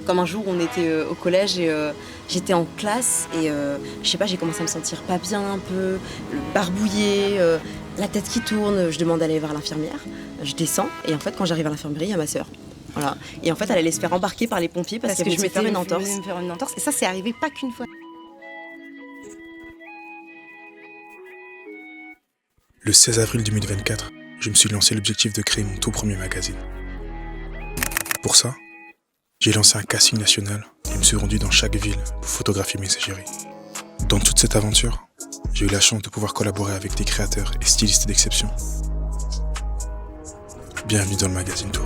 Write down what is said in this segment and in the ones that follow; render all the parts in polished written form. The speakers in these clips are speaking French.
Comme un jour, on était au collège et j'étais en classe et je sais pas, j'ai commencé à me sentir pas bien un peu, barbouillée, la tête qui tourne. Je demande d'aller voir l'infirmière. Je descends et en fait, quand j'arrive à l'infirmerie, il y a ma sœur. Voilà. Et en fait, elle allait se faire embarquer par les pompiers parce qu'elle que venait de se faire une entorse. me faire une entorse. Et ça, c'est arrivé pas qu'une fois. Le 16 avril 2024, je me suis lancé l'objectif de créer mon tout premier magazine. Pour ça, j'ai lancé un casting national et me suis rendu dans chaque ville pour photographier mes égéries. Dans toute cette aventure, j'ai eu la chance de pouvoir collaborer avec des créateurs et stylistes d'exception. Bienvenue dans le magazine Tour.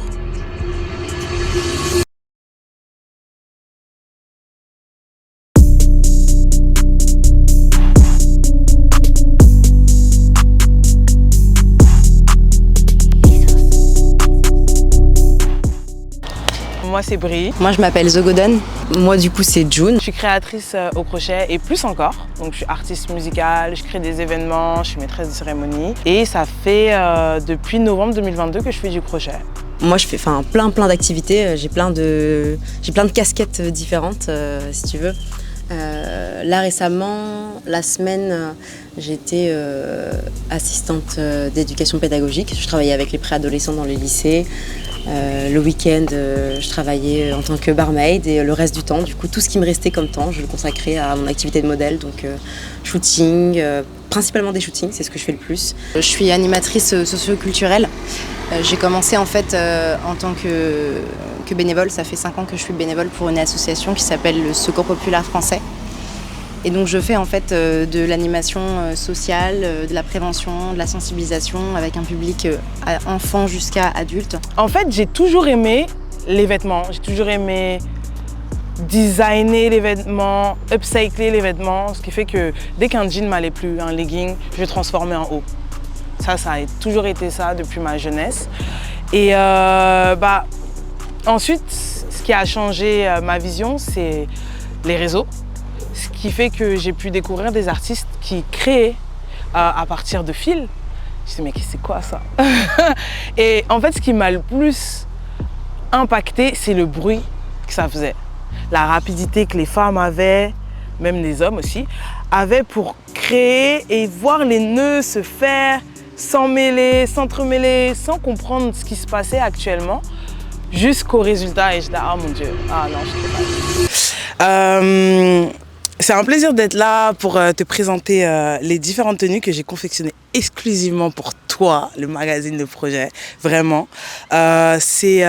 Moi c'est Brie. Moi, je m'appelle Zogodan. Moi, du coup, c'est June. Je suis créatrice au crochet et plus encore. Donc je suis artiste musicale, je crée des événements, je suis maîtresse de cérémonie. Et ça fait depuis novembre 2022 que je fais du crochet. Moi, je fais plein d'activités. J'ai plein de casquettes différentes, si tu veux. Là, récemment, la semaine, j'étais assistante d'éducation pédagogique. Je travaillais avec les préadolescents dans les lycées. Le week-end, je travaillais en tant que barmaid et le reste du temps, du coup, tout ce qui me restait comme temps, je le consacrais à mon activité de modèle, donc shooting, principalement des shootings, c'est ce que je fais le plus. Je suis animatrice socio-culturelle. J'ai commencé en fait en tant que bénévole. Ça fait 5 ans que je suis bénévole pour une association qui s'appelle le Secours Populaire Français. Et donc je fais en fait de l'animation sociale, de la prévention, de la sensibilisation avec un public enfant jusqu'à adulte. En fait, j'ai toujours aimé les vêtements, j'ai toujours aimé designer les vêtements, upcycler les vêtements, ce qui fait que dès qu'un jean m'allait plus, un legging, je le transformais en haut. Ça a toujours été ça depuis ma jeunesse. Et ensuite, ce qui a changé ma vision, c'est les réseaux. Ce qui fait que j'ai pu découvrir des artistes qui créaient à partir de fils. Je me suis dit, mais c'est quoi ça? Et en fait, ce qui m'a le plus impacté, c'est le bruit que ça faisait. La rapidité que les femmes avaient, même les hommes aussi, avaient pour créer et voir les nœuds se faire, s'emmêler, s'entremêler, sans comprendre ce qui se passait actuellement, jusqu'au résultat. Et je dis, ah mon Dieu, ah non, je ne sais pas. C'est un plaisir d'être là pour te présenter les différentes tenues que j'ai confectionnées exclusivement pour toi, le magazine de projet, vraiment. C'est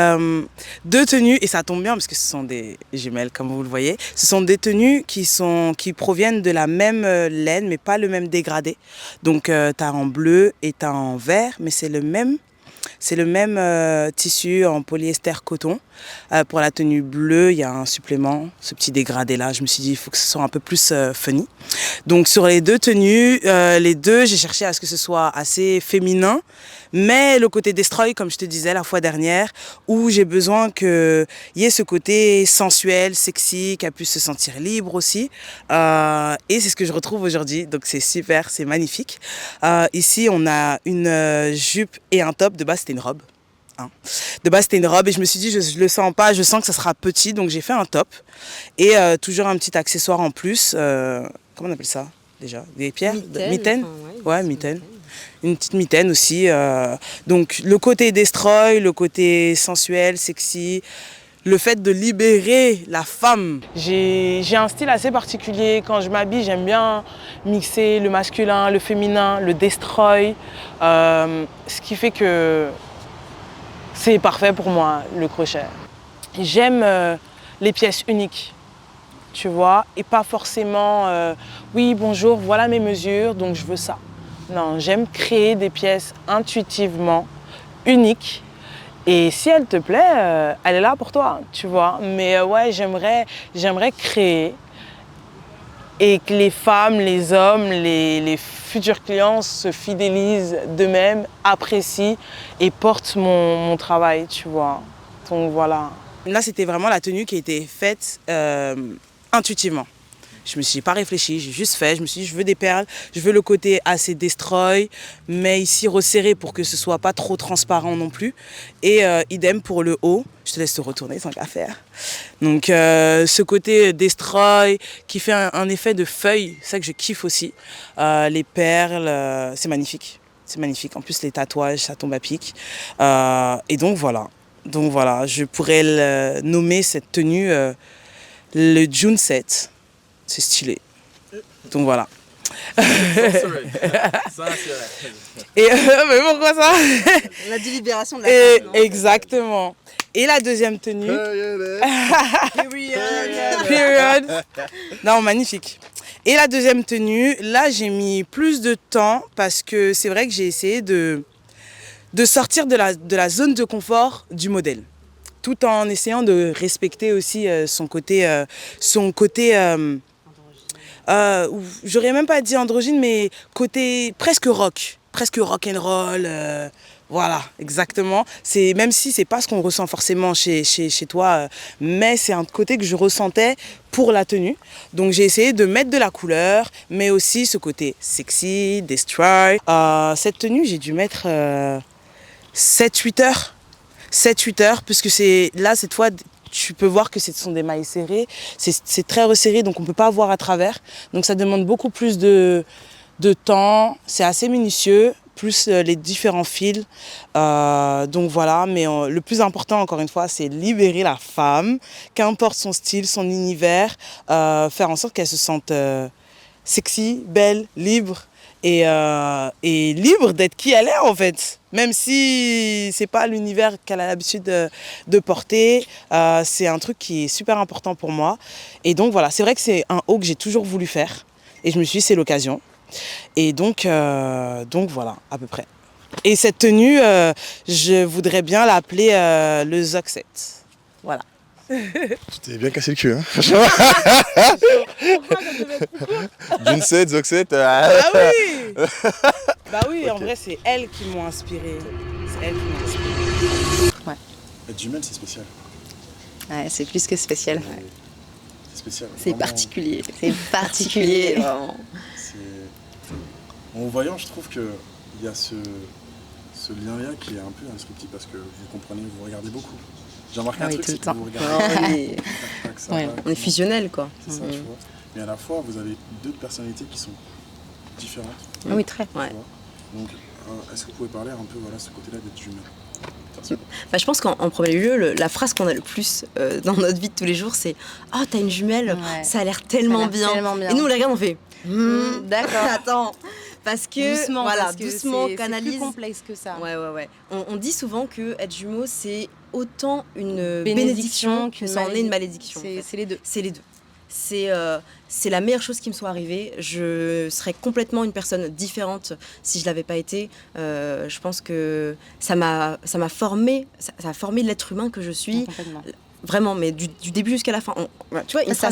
2 tenues, et ça tombe bien parce que ce sont des jumelles, comme vous le voyez. Ce sont des tenues qui proviennent de la même laine, mais pas le même dégradé. Donc, tu as en bleu et tu as en vert, mais c'est le même tissu en polyester coton. Pour la tenue bleue, il y a un supplément, ce petit dégradé là. Je me suis dit, il faut que ce soit un peu plus funny. Donc sur les 2 tenues, j'ai cherché à ce que ce soit assez féminin, mais le côté destroy, comme je te disais la fois dernière, où j'ai besoin qu'il y ait ce côté sensuel, sexy, qu'elle puisse se sentir libre aussi. Et c'est ce que je retrouve aujourd'hui, donc c'est super, c'est magnifique. Ici, on a une jupe et un top. De base, c'était une robe. De base, c'était une robe et je me suis dit, je le sens pas, je sens que ça sera petit, donc j'ai fait un top. Et toujours un petit accessoire en plus. Comment on appelle ça déjà? Des pierres? Mitaines. Ouais, mitaines. Une petite mitaine aussi. Donc le côté destroy, le côté sensuel, sexy, le fait de libérer la femme. J'ai un style assez particulier. Quand je m'habille, j'aime bien mixer le masculin, le féminin, le destroy. Ce qui fait que c'est parfait pour moi, le crochet. J'aime les pièces uniques, tu vois, et pas forcément oui, bonjour, voilà mes mesures, donc je veux ça. Non, j'aime créer des pièces intuitivement uniques. Et si elle te plaît, elle est là pour toi, tu vois. Mais ouais, j'aimerais créer et que les femmes, les hommes, les futurs clients se fidélisent d'eux-mêmes, apprécient et portent mon travail, tu vois. Donc voilà. Là, c'était vraiment la tenue qui a été faite intuitivement. J'ai pas réfléchi, j'ai juste fait. Je me suis dit, je veux des perles, je veux le côté assez destroy, mais ici resserré pour que ce soit pas trop transparent non plus. Et idem pour le haut. Je te laisse te retourner tant qu'à faire. Donc ce côté destroy qui fait un effet de feuille, c'est ça que je kiffe aussi. Les perles, c'est magnifique. C'est magnifique. En plus, les tatouages, ça tombe à pic. Et donc voilà. Je pourrais nommer cette tenue le June 7. C'est stylé. Donc voilà. Ça, c'est vrai. Et mais pourquoi ça? La délibération de la femme, non? Exactement. Et la deuxième tenue. Period. Non, magnifique. Et la deuxième tenue, là j'ai mis plus de temps parce que c'est vrai que j'ai essayé de sortir de la zone de confort du modèle, tout en essayant de respecter aussi son côté j'aurais même pas dit androgyne, mais côté presque rock and roll. Voilà, exactement. Même si c'est pas ce qu'on ressent forcément chez toi, mais c'est un côté que je ressentais pour la tenue. Donc j'ai essayé de mettre de la couleur, mais aussi ce côté sexy, destroy. Cette tenue, j'ai dû mettre 7-8 heures. 7-8 heures, puisque c'est là, cette fois, tu peux voir que ce sont des mailles serrées. C'est très resserré, donc on ne peut pas voir à travers. Donc ça demande beaucoup plus de temps. C'est assez minutieux, plus les différents fils. Donc voilà, mais le plus important, encore une fois, c'est libérer la femme, qu'importe son style, son univers, faire en sorte qu'elle se sente sexy, belle, libre. Et libre d'être qui elle est en fait, même si c'est pas l'univers qu'elle a l'habitude de porter, c'est un truc qui est super important pour moi. Et donc voilà, c'est vrai que c'est un haut que j'ai toujours voulu faire et je me suis dit c'est l'occasion. Et donc voilà, à peu près. Et cette tenue, je voudrais bien l'appeler le Zoxet. Voilà. Tu t'es bien cassé le cul, hein. June 7, Zoxet. Ah oui. Bah oui, okay. En vrai, c'est elles qui m'ont inspirée. C'est elles qui m'ont inspirée. Ouais. Être jumelle, c'est spécial. Ouais, c'est plus que spécial. Ouais. C'est spécial. C'est vraiment... particulier. C'est particulier, vraiment. En voyant, je trouve qu'il y a ce lien-là qui est un peu indescriptible parce que vous comprenez, vous regardez beaucoup. J'ai remarqué un truc, c'est que vous regardez. On est fusionnel, quoi. C'est ça, tu vois. Mais à la fois, vous avez deux personnalités qui sont différentes. Oui, très. Ouais. Donc, est-ce que vous pouvez parler un peu de ce côté-là d'être jumelle? Je pense qu'en premier lieu, la phrase qu'on a le plus dans notre vie de tous les jours, c'est « Oh, t'as une jumelle, ça a l'air tellement bien. » Et nous, on la regarde, on fait « D'accord, attends ». Parce que, doucement, voilà, parce que doucement, canalise. C'est plus complexe que ça. Ouais. On dit souvent que être jumeau, c'est autant une bénédiction que ça en est une malédiction. C'est les deux. C'est les deux. C'est la meilleure chose qui me soit arrivée. Je serais complètement une personne différente si je l'avais pas été. Je pense que ça m'a formé, ça a formé l'être humain que je suis. Complètement. Vraiment, mais du début jusqu'à la fin. Tu vois, ça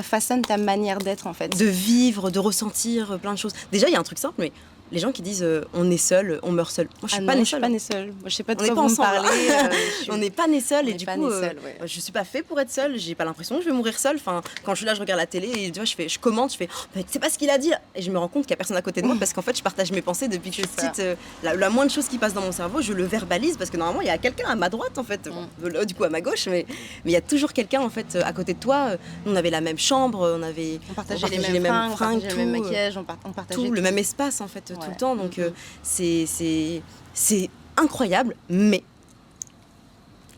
façonne ta manière d'être en fait. De vivre, de ressentir plein de choses. Déjà, il y a un truc simple, mais les gens qui disent on est seul, on meurt seul. Moi, je suis pas née seule. Moi, je sais pas de quoi vous me parlez. On n'est pas nés seuls et du coup, je suis pas fait pour être seule. J'ai pas l'impression que je vais mourir seule. Enfin, quand je suis là, je regarde la télé et tu vois, je commente, je fais, c'est pas ce qu'il a dit. Et je me rends compte qu'il y a personne à côté de moi parce qu'en fait, je partage mes pensées depuis que je suis petite. La moindre chose qui passe dans mon cerveau, je le verbalise parce que normalement, il y a quelqu'un à ma droite en fait, du coup à ma gauche, mais il y a toujours quelqu'un en fait à côté de toi. On avait la même chambre, on partageait les mêmes fringues, le même maquillage, on partageait tout, le même espace en fait. Tout le temps, donc c'est incroyable, mais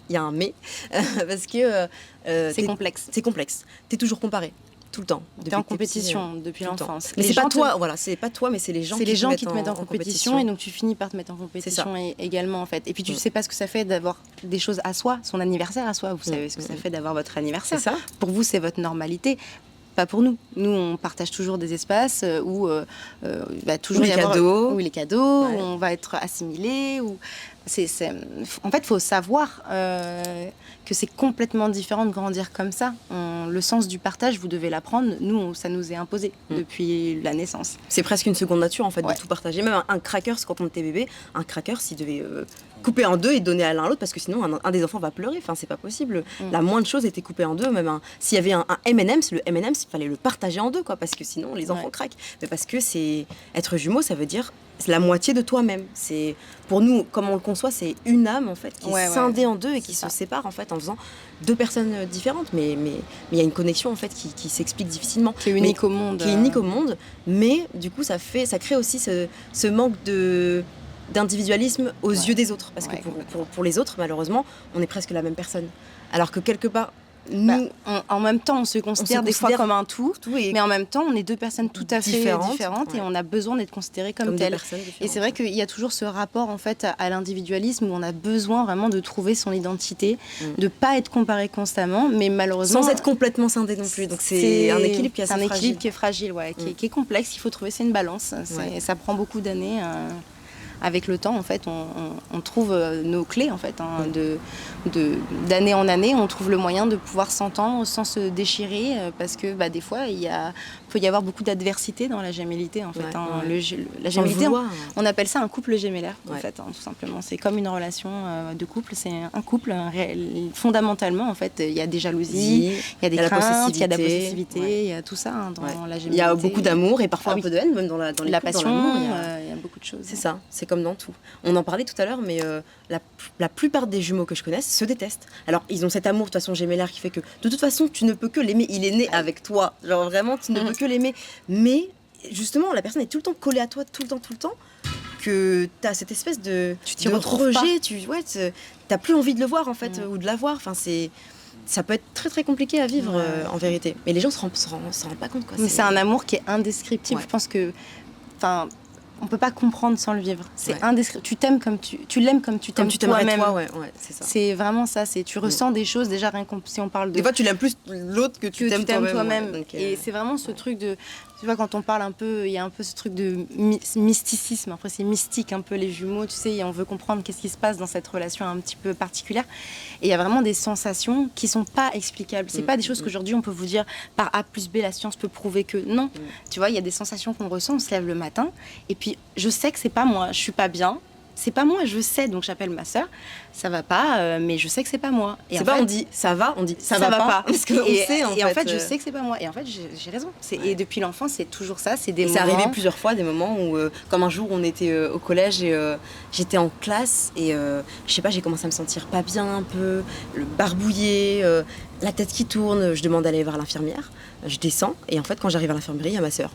il y a un mais parce que c'est complexe. C'est complexe. T'es toujours comparé tout le temps. T'es en compétition depuis l'enfance. Mais c'est pas toi, voilà, c'est pas toi, mais c'est les gens. C'est les gens qui te mettent en compétition et donc tu finis par te mettre en compétition également en fait. Et puis tu sais pas ce que ça fait d'avoir des choses à soi, son anniversaire à soi. Vous savez ce que ça fait d'avoir votre anniversaire. C'est ça. Pour vous, c'est votre normalité. Pas pour nous. Nous, on partage toujours des espaces où va toujours y avoir cadeaux. où les cadeaux, où on va être assimilé, où En fait, il faut savoir que c'est complètement différent de grandir comme ça. Le sens du partage, vous devez l'apprendre. Nous, ça nous est imposé depuis la naissance. C'est presque une seconde nature en fait de tout partager. Même un crackers, quand on était bébé, un crackers, il devait couper en deux et donner à l'un à l'autre parce que sinon un des enfants va pleurer. Enfin, c'est pas possible. La moindre chose était coupée en deux. Même s'il y avait un M&M's, le M&M's, il fallait le partager en deux, quoi, parce que sinon les enfants craquent. Mais parce que c'est être jumeau, ça veut dire la moitié de toi-même. C'est pour nous, comme on le conçoit, c'est une âme en fait qui est scindée en deux et qui se sépare en fait en faisant deux personnes différentes. Mais il y a une connexion en fait qui s'explique difficilement. Qui est unique au monde. Qui est unique au monde. Mais du coup, ça crée aussi ce manque d'individualisme aux yeux des autres. Parce que pour les autres, malheureusement, on est presque la même personne. Alors que quelque part, nous, en même temps, on se considère des fois comme un tout mais en même temps, on est deux personnes tout à fait différentes et on a besoin d'être considérées comme telles. Et c'est vrai qu'il y a toujours ce rapport en fait à l'individualisme où on a besoin vraiment de trouver son identité, de pas être comparé constamment, mais malheureusement sans être complètement scindé non plus. Donc c'est un équilibre qui est assez fragile. Un équilibre qui est fragile, qui est complexe. Il faut trouver, c'est une balance. Ça prend beaucoup d'années. Avec le temps, en fait, on trouve nos clés, en fait, d'année en année, on trouve le moyen de pouvoir s'entendre sans se déchirer, parce que des fois, peut y avoir beaucoup d'adversité dans la gémellité, en fait. La gémellité, on appelle ça un couple gémellaire, en fait, tout simplement. C'est comme une relation de couple, c'est un couple. Fondamentalement, en fait, il y a des jalousies, il y a des craintes, il y a de la possessivité, il y a tout ça dans la gémellité. Il y a beaucoup d'amour et parfois un peu de haine, même dans la passion, il y a beaucoup de choses. C'est ça, c'est comme dans tout. On en parlait tout à l'heure, mais la plupart des jumeaux que je connaisse se détestent. Alors, ils ont cet amour de toute façon gémellaire qui fait que, de toute façon, tu ne peux que l'aimer. Il est né avec toi. Genre, vraiment, tu ne peux que l'aimer. Mais, justement, la personne est tout le temps collée à toi, tout le temps, que tu as cette espèce de rejet. Tu n'as plus envie de le voir, en fait, ou de la voir. Enfin, ça peut être très très compliqué à vivre en vérité. Mais les gens se rendent pas compte. Quoi. Mais c'est un amour qui est indescriptible. Je pense que... on peut pas comprendre sans le vivre. C'est indescriptible. Tu l'aimes comme tu t'aimes toi-même. C'est ça. C'est vraiment ça. Tu ressens des choses déjà rien que si on parle de. Des fois, tu l'aimes plus l'autre que tu t'aimes toi-même. Et c'est vraiment ce truc de. Tu vois, quand on parle un peu, il y a un peu ce truc de mysticisme. Après, c'est mystique un peu les jumeaux. Tu sais, et on veut comprendre qu'est-ce qui se passe dans cette relation un petit peu particulière. Et il y a vraiment des sensations qui sont pas explicables. C'est pas des choses qu'aujourd'hui on peut vous dire par A plus B, la science peut prouver que non. Tu vois, il y a des sensations qu'on ressent. On se lève le matin et puis je sais que c'est pas moi. Je suis pas bien. C'est pas moi, je sais, donc j'appelle ma sœur. Ça va pas, mais je sais que c'est pas moi. Et on dit ça va, on dit ça va pas. Parce que on sait, en fait, je sais que c'est pas moi. Et en fait, j'ai raison. Et depuis l'enfance, c'est toujours ça. C'est arrivé plusieurs fois, des moments où, comme un jour, on était au collège et j'étais en classe et je sais pas, j'ai commencé à me sentir pas bien un peu, le barbouillé, la tête qui tourne. Je demande d'aller voir l'infirmière. Je descends et en fait, quand j'arrive à l'infirmerie, il y a ma sœur.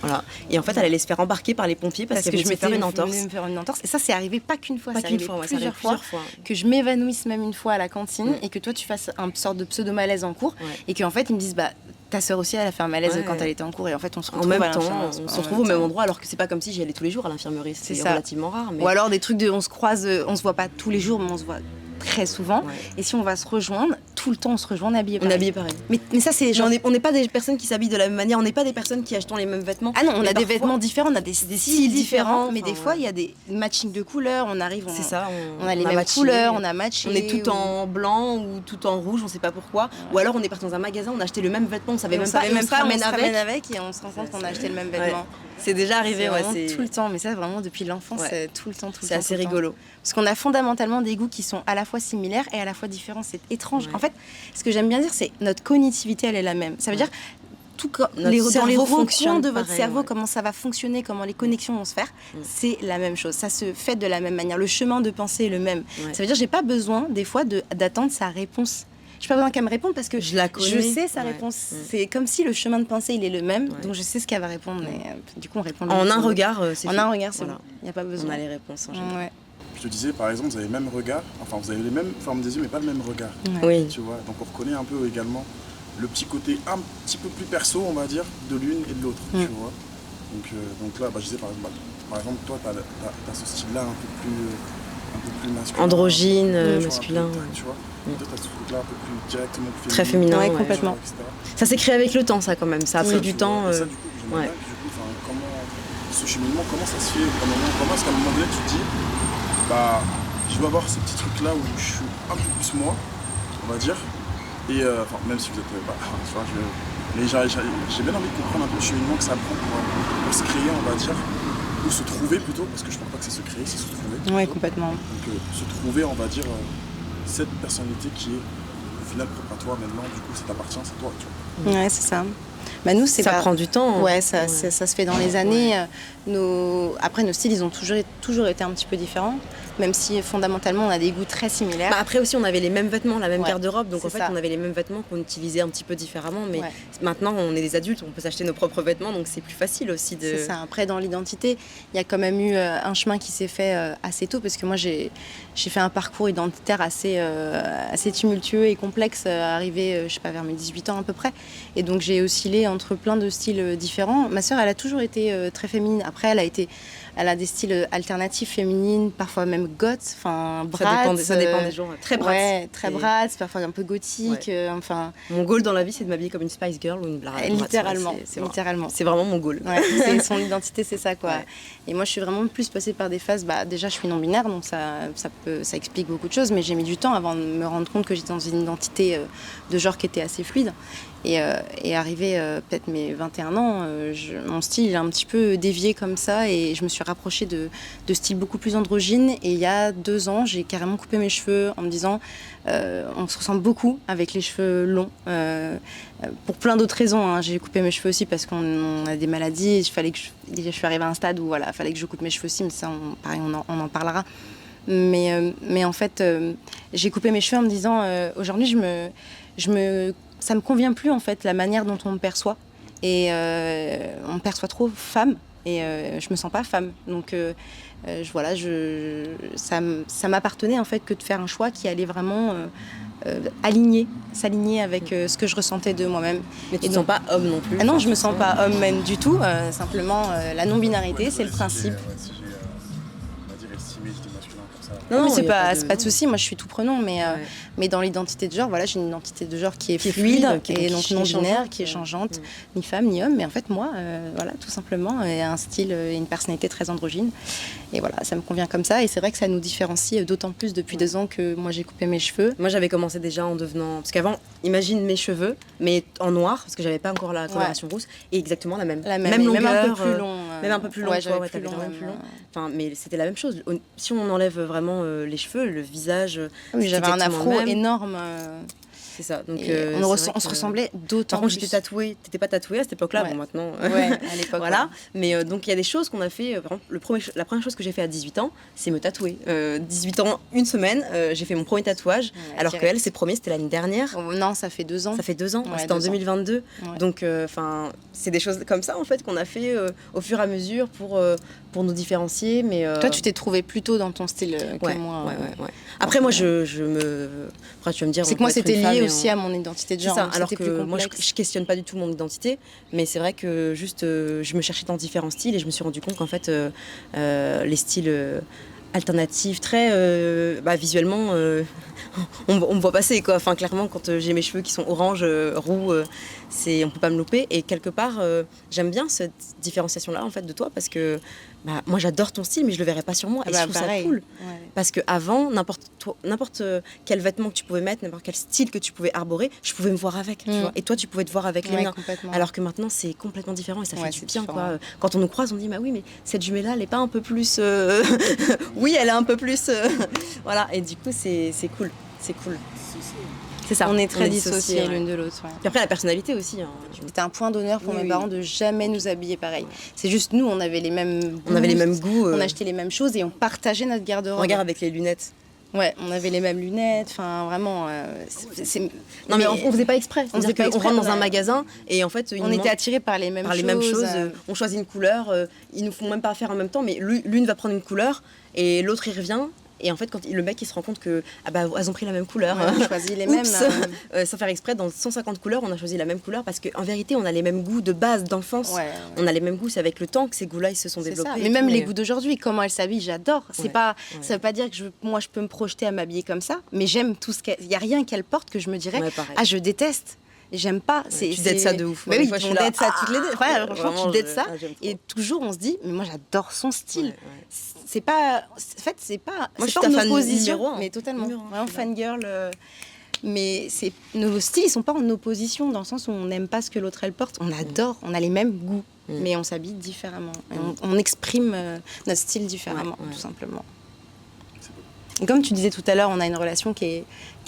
Voilà. Et en fait, elle allait se faire embarquer par les pompiers parce que je m'étais fait une entorse. Et ça, c'est arrivé pas qu'une fois, c'est arrivé plusieurs fois. Que je m'évanouisse même une fois à la cantine et que toi, tu fasses un sorte de pseudo-malaise en cours et qu'en fait, ils me disent ta sœur aussi, elle a fait un malaise quand elle était en cours et en fait, on se retrouve on se retrouve au même endroit alors que c'est pas comme si j'y allais tous les jours à l'infirmerie. C'est relativement rare. Ou alors des trucs on se croise, on se voit pas tous les jours, mais on se voit très souvent. Et si on va se rejoindre, tout le temps on se rejoint, on est habillé pareil. Mais ça, c'est genre... On n'est pas des personnes qui s'habillent de la même manière, on n'est pas des personnes qui achetons les mêmes vêtements. Ah non, on a des vêtements différents, on a des styles différents, mais des fois il y a des matchings de couleurs, on arrive, on a les mêmes couleurs, on a matché. On est tout en blanc ou tout en rouge, on sait pas pourquoi. Ou alors on est parti dans un magasin, on a acheté le même vêtement, on savait même pas, on se ramène avec et on se rend compte qu'on a acheté le même vêtement. C'est déjà arrivé, c'est tout le temps, mais ça vraiment depuis l'enfance, tout le temps. C'est assez rigolo. Parce qu'on a fondamentalement des goûts qui sont à la fois similaires et à la fois différents. C'est étrange. En fait, ce que j'aime bien dire, c'est notre cognitivité, elle est la même. Ça veut dire dans les recoins de votre cerveau, comment ça va fonctionner, comment les connexions vont se faire, c'est la même chose. Ça se fait de la même manière. Le chemin de pensée est le même. Ça veut dire j'ai pas besoin des fois d'attendre sa réponse. Je n'ai pas besoin qu'elle me réponde parce que je sais sa réponse. C'est comme si le chemin de pensée, il est le même. Donc, je sais ce qu'elle va répondre. Mais du coup, on répond. En un regard, c'est En un regard, c'est bon. Il n'y a pas besoin. On a les réponses en général. Je te disais, par exemple, vous avez le même regard. Enfin, vous avez les mêmes formes des yeux, mais pas le même regard. Oui. Tu vois. Donc, on reconnaît un peu également le petit côté un petit peu plus perso, on va dire, de l'une et de l'autre. Tu vois. Donc là, je disais, par exemple, toi, tu as ce style-là un peu plus masculin. Androgyne, masculin. Tu vois. Toi, tu as ce truc-là un peu plus directement féminin. Très féminin, complètement. Ça s'est créé avec le temps, ça, quand même. Ça a pris du temps. Et ça, du coup, j'aimerais bien que, comment ce cheminement, comment ça se fait? Comment est-ce qu'à un moment donné, tu te dis, je dois avoir ce petit truc-là où je suis un peu plus moi, on va dire. Et enfin, même si vous êtes pas, tu vois, mais j'ai bien envie de comprendre un peu le cheminement que ça prend pour se créer, on va dire, ou se trouver plutôt, parce que je pense pas que c'est se créer, c'est se trouver. Ouais, complètement. Donc se trouver, on va dire, cette personnalité qui est au final propre à toi maintenant, du coup ça t'appartient, c'est toi, tu vois. Ouais, c'est ça. Bah nous, c'est Ça prend du temps. Ouais, ça se fait dans les années. Après, nos styles, ils ont toujours été un petit peu différents, même si fondamentalement, on a des goûts très similaires. Bah après aussi, on avait les mêmes vêtements, la même Ouais, garde-robe, donc c'est en fait, ça. on avait les mêmes vêtements qu'on utilisait un petit peu différemment, mais Ouais. maintenant, on est des adultes, on peut s'acheter nos propres vêtements, donc c'est plus facile aussi de... C'est ça. Après, dans l'identité, il y a quand même eu un chemin qui s'est fait assez tôt, parce que moi, j'ai fait un parcours identitaire assez tumultueux et complexe, arrivé, je sais pas, vers mes 18 ans à peu près. Et donc, j'ai oscillé entre plein de styles différents. Ma sœur, elle a toujours été très féminine. Après, elle a des styles alternatifs, féminines, parfois même goth, enfin, Bratz. Ça dépend des jours, très Bratz. Ouais, très Et- Bratz, parfois un peu gothique, Ouais. enfin... Mon goal dans la vie, c'est de m'habiller comme une Spice Girl ou une Bratz. Littéralement, Ouais, littéralement. C'est vraiment mon goal. Ouais, son identité, c'est ça, quoi. Ouais. Et moi, je suis vraiment plus passée par des phases. Déjà, je suis non-binaire, donc ça explique beaucoup de choses, mais j'ai mis du temps avant de me rendre compte que j'étais dans une identité de genre qui était assez fluide. Et arrivé peut-être mes 21 ans, mon style il a un petit peu dévié comme ça, et je me suis rapprochée de styles beaucoup plus androgynes. Et il y a 2 ans, j'ai carrément coupé mes cheveux en me disant on se ressemble beaucoup avec les cheveux longs. Pour plein d'autres raisons, hein. J'ai coupé mes cheveux aussi parce qu'on a des maladies. Je suis arrivée à un stade où il fallait que je coupe mes cheveux aussi, mais ça, pareil, on en parlera. Mais en fait, j'ai coupé mes cheveux en me disant aujourd'hui, ça me convient plus en fait la manière dont on me perçoit. Et on me perçoit trop femme, et je me sens pas femme. Donc ça m'appartenait en fait que de faire un choix qui allait vraiment s'aligner avec ce que je ressentais de moi-même. Mais tu ne te sens pas homme non plus. Ah non, je me sens pas homme même du tout. Simplement, la non-binarité, c'est le principe. On va dire estimé, j'étais masculin comme ça. Non, mais il c'est y a pas de souci. Moi, je suis tout prenant, mais dans l'identité de genre, voilà, j'ai une identité de genre qui est fluide, qui et est donc non binaire, changeante. qui est changeante, ni femme ni homme. Mais en fait, moi, voilà, tout simplement, et un style et une personnalité très androgyne. Et voilà, ça me convient comme ça. Et c'est vrai que ça nous différencie d'autant plus depuis 2 ans que moi, j'ai coupé mes cheveux. Moi, j'avais commencé déjà en devenant... Parce qu'avant, imagine mes cheveux, mais en noir, parce que j'avais pas encore la coloration rousse, et exactement la même. Même longueur, un peu plus long. Même un peu plus long, Ouais, toi, j'avais ouais, plus t'avais long, quand même même, plus long. Enfin, mais c'était la même chose. Si on enlève vraiment les cheveux, le visage... Oui, j'avais un exactement afro le même. énorme. C'est ça. Donc, Et c'est on vrai se que- ressemblait d'autant Par contre, plus. j'étais tatouée. T'étais pas tatouée à cette époque-là. Ouais. Bon, maintenant. Ouais, à l'époque. Voilà. ouais. Mais donc, il y a des choses qu'on a fait. Par exemple, la première chose que j'ai fait à 18 ans, c'est me tatouer. 18 ans, une semaine, j'ai fait mon premier tatouage. Ouais, alors direct. qu'elle, ses premiers, c'était l'année dernière. Oh, non, ça fait 2 ans. Ça fait 2 ans. Ouais, C'était en 2 ans. 2022. Ouais. Donc, c'est des choses comme ça, en fait, qu'on a fait au fur et à mesure pour nous différencier. Mais, Toi, tu t'es trouvé plus tôt dans ton style que ouais, moi. ouais. Après, moi, je me. Après, tu vas me dire. C'est on que moi, peut être c'était une femme lié et aussi à mon identité de C'est genre. ça, donc alors c'était que plus moi complexe. je questionne pas du tout mon identité, mais c'est vrai que juste je me cherchais dans différents styles et je me suis rendu compte qu'en fait les styles alternatifs, très visuellement on me voit passer quoi. Enfin clairement quand j'ai mes cheveux qui sont orange, roux, on peut pas me louper et quelque part j'aime bien cette différenciation là en fait de toi parce que moi j'adore ton style mais je le verrais pas sur moi et je trouve pareil. ça cool. Ouais. Parce qu'avant, n'importe quel vêtement que tu pouvais mettre, n'importe quel style que tu pouvais arborer, je pouvais me voir avec. Tu vois. Et toi, tu pouvais te voir avec les Ouais, miens. complètement. Alors que maintenant, c'est complètement différent et ça fait Ouais, du c'est bien. différent. Quoi. Quand on nous croise, on dit oui, mais cette jument-là, elle est pas un peu plus. Oui, elle est un peu plus. Voilà. Et du coup, c'est cool. C'est cool. C'est ça. On est très dissociés, dissociés ouais. l'une de l'autre. Ouais. Puis après, la personnalité aussi. Hein. C'était un point d'honneur pour Oui, mes oui. parents de jamais nous habiller pareil. C'est juste nous, on avait les mêmes goûts, On avait les mêmes goûts. on achetait les mêmes choses et on partageait notre garde-robe. Regarde avec les lunettes. Ouais, on avait les mêmes lunettes, enfin vraiment. Non, mais on faisait pas exprès. On faisait pas On exprès, rentre dans on un a- magasin et en fait, On était attirés par les mêmes choses. On choisit une couleur, ils nous font même pas faire en même temps, mais l'une va prendre une couleur et l'autre il revient. Et en fait, quand le mec il se rend compte que elles ont pris la même couleur. Ouais, on choisit les Oups, mêmes. sans faire exprès, dans 150 couleurs, on a choisi la même couleur parce qu'en vérité, on a les mêmes goûts de base d'enfance. Ouais, On a les mêmes goûts, c'est avec le temps que ces goûts-là ils se sont c'est développés. ça. et Mais même tout, les goûts d'aujourd'hui, comment elle s'habille, j'adore. C'est Ouais, pas, ouais. ça veut pas dire que moi je peux me projeter à m'habiller comme ça, mais j'aime tout ce qu'elle. Il y a rien qu'elle porte que je me dirais, Ouais, pareil. ah je déteste. Et j'aime pas. Tu dates ça de ouf. Bah Des oui, fois, je on suis là, date ça toutes les deux. Enfin, franchement, vraiment, tu dates ça. j'aime trop. Et toujours, on se dit, mais moi, j'adore son style. Ouais. C'est pas. En fait, c'est pas. Moi, je c'est suis pas ta en fan opposition. numéro un. Mais totalement. Numéro un, Vraiment je suis là. fangirl. Mais nos styles, ils sont pas en opposition dans le sens où on n'aime pas ce que l'autre elle porte. On adore, on a les mêmes goûts, mais on s'habille différemment. Et on exprime notre style différemment, Ouais. tout simplement. C'est beau. Et comme tu disais tout à l'heure, on a une relation qui est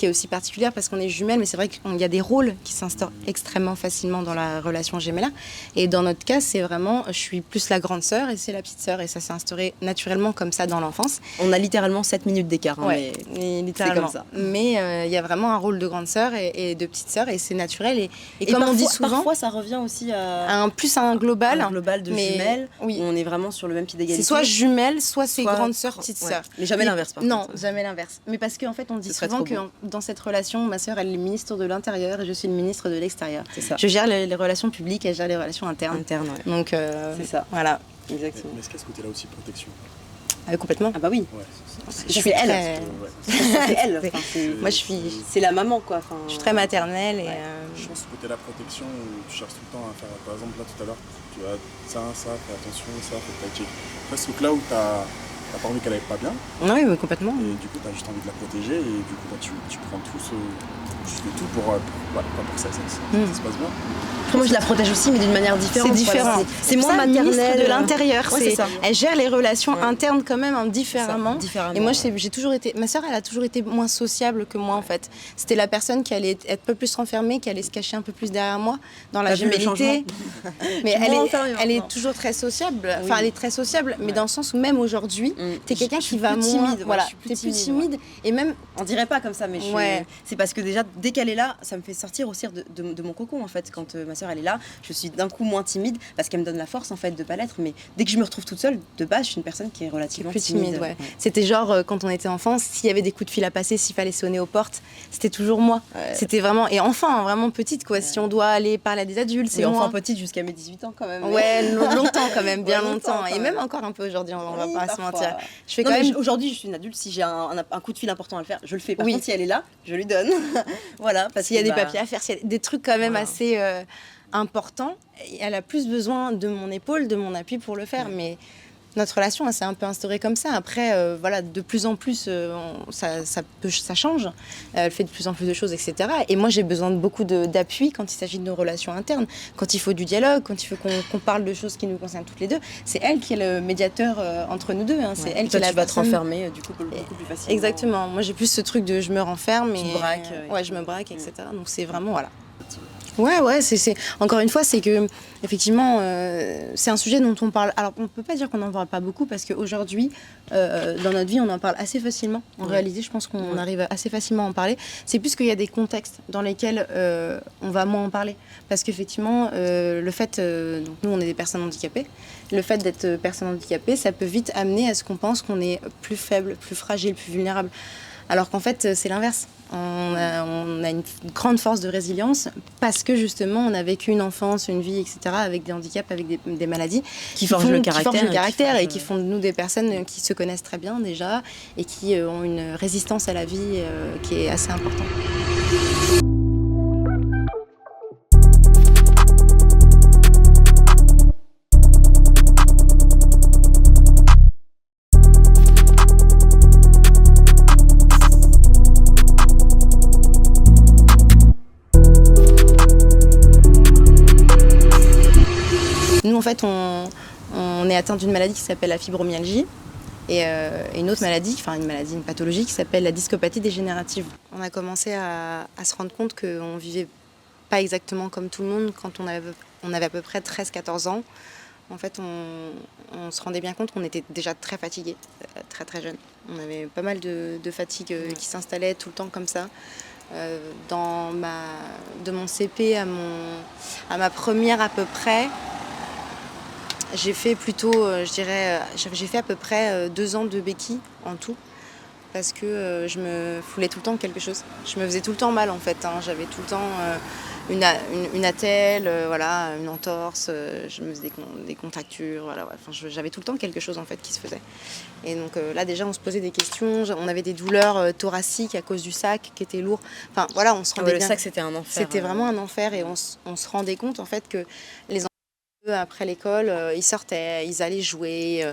aussi particulière parce qu'on est jumelles, mais c'est vrai qu'il y a des rôles qui s'instaurent extrêmement facilement dans la relation gemellaire. Et dans notre cas, c'est vraiment, je suis plus la grande sœur et c'est la petite sœur. Et ça s'est instauré naturellement comme ça dans l'enfance. On a littéralement 7 minutes d'écart. Hein, Ouais, mais littéralement. c'est comme ça. Mais il y a vraiment un rôle de grande sœur et de petite sœur et c'est naturel. Et comme on dit souvent, Parfois, ça revient aussi à plus un global. un global de mais- jumelles. oui. Où on est vraiment sur le même pied d'égalité. C'est soit jumelle, soit c'est Soit- grande sœur, petite ouais. sœur. Mais jamais l'inverse, par Non, contre. jamais l'inverse. Mais parce qu'en fait, on dit Ce serait souvent trop que dans cette relation, ma sœur, elle est ministre de l'Intérieur et je suis le ministre de l'Extérieur. C'est ça. Je gère les relations publiques, elle gère les relations internes. Interne, ouais. Donc, C'est ça. voilà, Exactement. Mais est-ce qu'il y a ce côté-là aussi protection? complètement. Ah bah oui. Ouais, Je suis c'est elle. très- ouais. C'est elle. Enfin, Moi, je suis c'est la maman, quoi. Enfin, je suis très maternelle et Je pense que ce côté-là protection où tu cherches tout le temps à faire, par exemple là tout à l'heure, tu as ça, fais attention, ça, fais pas check. Tu vois ce truc là où t'as pas envie qu'elle aille pas bien oui, mais complètement. et du coup t'as juste envie de la protéger et du coup bah, tu prends juste tout pour que ça se passe bien. Après, moi, je la protège aussi, mais d'une manière différente. C'est différent. Voilà, c'est moins Ça, ministre maternel. de l'Intérieur. Ouais, c'est ça. Elle gère les relations Ouais. internes quand même différemment. Différemment. Et moi, j'ai toujours été. Ma sœur, elle a toujours été moins sociable que moi en fait. C'était la personne qui allait être un peu plus renfermée, qui allait se cacher un peu plus derrière moi dans la T'as vu le jumélité. Mais suis moins renfermée elle est maintenant. toujours très sociable. Oui. Enfin, elle est très sociable, mais dans le sens où même aujourd'hui, t'es quelqu'un Je suis qui va plus moins. timide, ouais, Voilà, je suis plus t'es plus timide, timide. Et même On dirait pas comme ça, mais Ouais. c'est parce que déjà, dès qu'elle est là, ça me fait sortir aussi de mon cocon, en fait. Quand ma soeur elle est là, je suis d'un coup moins timide parce qu'elle me donne la force, en fait, de pas l'être. Mais dès que je me retrouve toute seule, de base, je suis une personne qui est relativement plus timide, ouais. C'était genre quand on était enfant, s'il y avait des coups de fil à passer, s'il fallait sonner aux portes, c'était toujours moi. Ouais. C'était vraiment et enfin vraiment petite quoi. Si on doit aller parler à des adultes, c'est C'est moi. enfant petite jusqu'à mes 18 ans, quand même. Ouais, longtemps quand même, bien Ouais, longtemps. longtemps, Et quand même même. encore un peu aujourd'hui, on va Oui, pas se parfois. mentir. Je fais Non, quand mais même. aujourd'hui, je suis une adulte. Si j'ai un coup de fil important à le faire, je le fais. Par Oui. contre, si elle est là, je lui donne. Voilà. Parce S'il y a que, des papiers à faire, s'il y a des trucs quand même Voilà. assez importants, et elle a plus besoin de mon épaule, de mon appui pour le faire. Mais notre relation, elle s'est un peu instaurée comme ça. Après, voilà, de plus en plus, ça change. Elle fait de plus en plus de choses, etc. Et moi, j'ai besoin de beaucoup d'appui quand il s'agit de nos relations internes. Quand il faut du dialogue, quand il faut qu'on parle de choses qui nous concernent toutes les deux, c'est elle qui est le médiateur entre nous deux. Hein. C'est elle qui toi, est la tu vas te personne- renfermer, du coup, beaucoup plus facilement. Exactement. Moi, j'ai plus ce truc de je me renferme Tu et te braques, ouais, je me braque, etc. Donc c'est vraiment voilà. Ouais, c'est encore une fois, c'est que effectivement, c'est un sujet dont on parle. Alors, on peut pas dire qu'on n'en parle pas beaucoup parce qu'aujourd'hui, dans notre vie, on en parle assez facilement. En réalité, je pense qu'on arrive assez facilement à en parler. C'est plus qu'il y a des contextes dans lesquels on va moins en parler, parce qu'effectivement, le fait, donc nous, on est des personnes handicapées. Le fait d'être personne handicapée, ça peut vite amener à ce qu'on pense qu'on est plus faible, plus fragile, plus vulnérable. Alors qu'en fait, c'est l'inverse. On a une grande force de résilience parce que justement, on a vécu une enfance, une vie, etc., avec des handicaps, avec des maladies Qui forgent le caractère. et qui font de nous des personnes qui se connaissent très bien déjà et qui ont une résistance à la vie qui est assez importante. Nous, en fait, on est atteint d'une maladie qui s'appelle la fibromyalgie et une autre maladie, une pathologie qui s'appelle la discopathie dégénérative. On a commencé à se rendre compte qu'on vivait pas exactement comme tout le monde quand on avait à peu près 13-14 ans. En fait, on se rendait bien compte qu'on était déjà très fatigués, très très jeunes. On avait pas mal de fatigue qui s'installait tout le temps comme ça. De mon CP à ma première à peu près, j'ai fait plutôt, j'ai fait à peu près 2 ans de béquille en tout. Parce que je me foulais tout le temps quelque chose. Je me faisais tout le temps mal en fait. J'avais tout le temps une attelle, voilà, une entorse, je me faisais des contractures, voilà, ouais. Enfin, j'avais tout le temps quelque chose en fait qui se faisait. Et donc là déjà on se posait des questions, on avait des douleurs thoraciques à cause du sac qui était lourd. Enfin voilà, on se rendait Le bien. sac, c'était un enfer. C'était vraiment un enfer et on se rendait compte en fait que les enfants après l'école, ils sortaient, ils allaient jouer.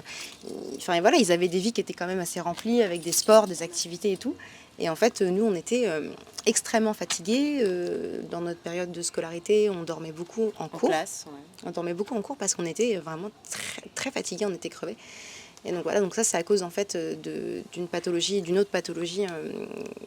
Enfin et voilà, ils avaient des vies qui étaient quand même assez remplies avec des sports, des activités et tout. Et en fait, nous, on était extrêmement fatigués. Dans notre période de scolarité, on dormait beaucoup en cours. Classe, ouais. On dormait beaucoup en cours parce qu'on était vraiment très, très fatigués, on était crevés. Et donc voilà, donc ça c'est à cause en fait d'une pathologie, d'une autre pathologie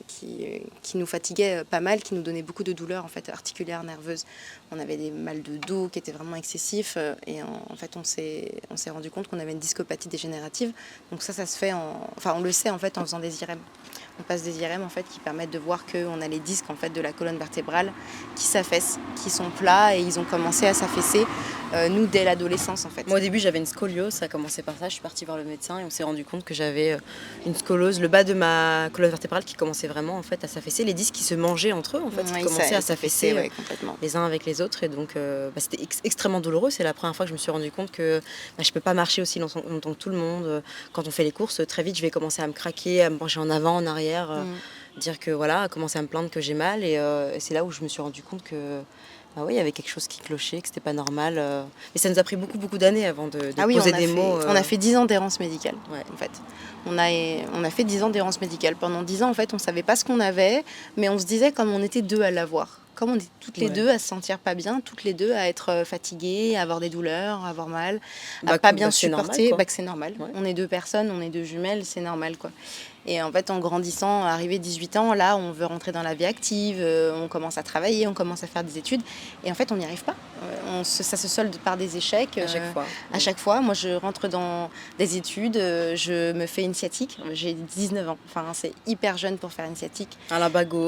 qui nous fatiguait pas mal, qui nous donnait beaucoup de douleurs en fait articulaires, nerveuses. On avait des mal de dos qui étaient vraiment excessifs et en fait on s'est rendu compte qu'on avait une discopathie dégénérative. Donc ça se fait on le sait en fait en faisant des IRM. On passe des IRM en fait qui permettent de voir qu'on a les disques en fait de la colonne vertébrale qui s'affaissent, qui sont plats et ils ont commencé à s'affaisser nous dès l'adolescence en fait. Moi au début j'avais une scoliose, ça a commencé par ça, je suis partie voir le médecin et on s'est rendu compte que j'avais une scoliose, le bas de ma colonne vertébrale qui commençait vraiment en fait à s'affaisser, les disques qui se mangeaient entre eux en fait, qui commençaient à s'affaisser complètement. Les uns avec les autres et donc c'était extrêmement douloureux. C'est la première fois que je me suis rendu compte que je peux pas marcher aussi longtemps que tout le monde. Quand on fait les courses, très vite je vais commencer à me craquer, à me pencher en avant, en arrière. Dire que voilà, commencer à me plaindre que j'ai mal et c'est là où je me suis rendu compte que il y avait quelque chose qui clochait, que c'était pas normal. Mais ça nous a pris beaucoup d'années avant de poser des mots. On a fait 10 ans d'errance médicale, en fait. On a fait 10 ans d'errance médicale. Pendant 10 ans, en fait, on savait pas ce qu'on avait, mais on se disait comme on était deux à l'avoir. Comme on est toutes les deux à se sentir pas bien, toutes les deux à être fatiguées, à avoir des douleurs, à avoir mal, à pas bien supporter, que c'est normal. Ouais. On est deux personnes, on est deux jumelles, c'est normal quoi. Et en fait, en grandissant, arrivé 18 ans, là, on veut rentrer dans la vie active, on commence à travailler, on commence à faire des études. Et en fait, on n'y arrive pas. Ça se solde par des échecs. À chaque fois. Moi, je rentre dans des études, je me fais une sciatique. J'ai 19 ans. Enfin, c'est hyper jeune pour faire une sciatique. Un lumbago.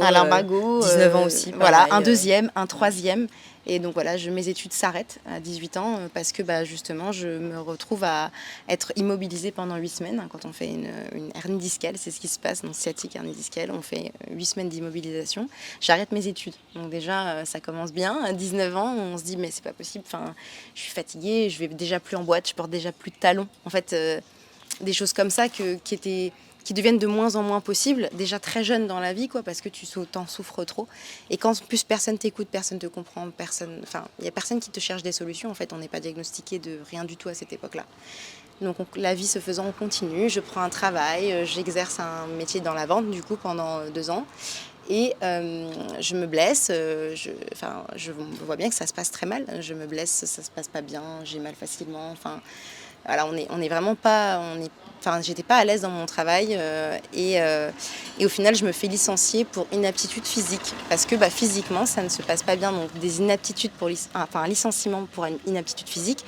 19 ans aussi. Voilà, un deuxième, un troisième. Et donc voilà, mes études s'arrêtent à 18 ans parce que justement, je me retrouve à être immobilisée pendant 8 semaines. Quand on fait une hernie discale, c'est ce qui se passe dans sciatique, hernie discale. On fait 8 semaines d'immobilisation. J'arrête mes études. Donc déjà, ça commence bien. À 19 ans, on se dit, mais c'est pas possible. Enfin, je suis fatiguée, je vais déjà plus en boîte, je porte déjà plus de talons. En fait, des choses comme ça qui deviennent de moins en moins possibles, déjà très jeune dans la vie, quoi, parce que tu t'en souffres trop. Et quand en plus personne t'écoute, personne te comprend, il n'y a personne qui te cherche des solutions. En fait, on n'est pas diagnostiqué de rien du tout à cette époque-là. Donc la vie se faisant, on continue. Je prends un travail, j'exerce un métier dans la vente, du coup, pendant 2 ans. Et je me blesse, je vois bien que ça se passe très mal. Je me blesse, ça se passe pas bien, j'ai mal facilement. Enfin, voilà, on est vraiment pas... j'étais pas à l'aise dans mon travail et au final, je me fais licencier pour inaptitude physique. Parce que physiquement, ça ne se passe pas bien. Donc des inaptitudes un licenciement pour une inaptitude physique,